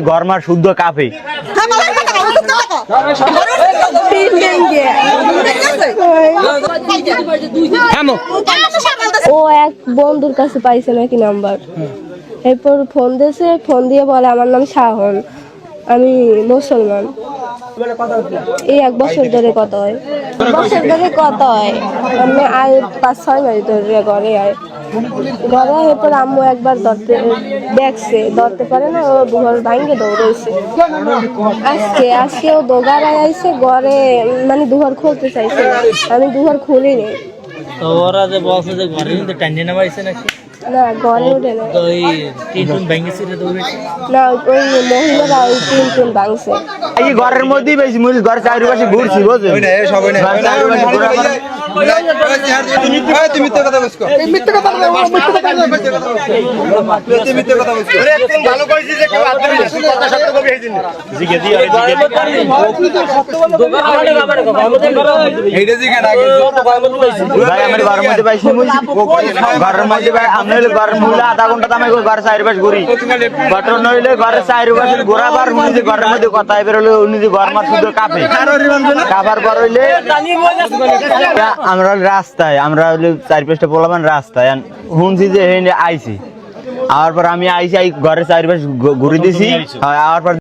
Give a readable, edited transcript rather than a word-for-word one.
গরমার শুদ্ধ কাফে ও এক বন্ধুর কাছে পাইছে নাকি নাম্বার, এরপর ফোন দিয়েছে, ফোন দিয়ে বলে আমার নাম শাহন, আমি মুসলমান। এই 1 বছর ধরে কত হয়, আমি আর 5-6 মাস ধরে ঘরে এরপর আম্মু একবার ধরতে পারে না, ও ঘর ভাঙ্গে দৌড়েছে। আজকে ও দোগারায় আইছে ঘরে, মানে দুয়ার খুলতে চাইছে, আমি দুয়ার খুলিনি। তো ওরা যে বলছে যে ঘরে কিন্তু টাইনে নামাইছে নাকি? না ঘরে ওঠে না, ওই টিন ভাঙিয়েছিল দৌড়েছে না ওই মহিলারা ওই টিন ভাঙছে। এই ঘরের মধ্যেই বেশি মুড়ি ঘর চারিপাশে ঘুরছি বুঝলি ঘরের মধ্যে আমরা ঘরের মহিলা আধা ঘন্টা দামে ঘরের চারিপাশ ঘুরি ঘটনা নইলে ঘরের চারিপাশে ঘোরাবার উনি যে ঘরের মধ্যে কথা বেরোলে উনি যে ঘর মার শুধু কাঁপে কাঁপার পর হইলে আমরা রাস্তায় আমরা হইলে 4-5টা পোলাপান রাস্তায় শুনছি যে আইছি, আওয়ার পর আমি আইছি ঘরের চারিপাশ ঘুরে দিছি, আওয়ার পর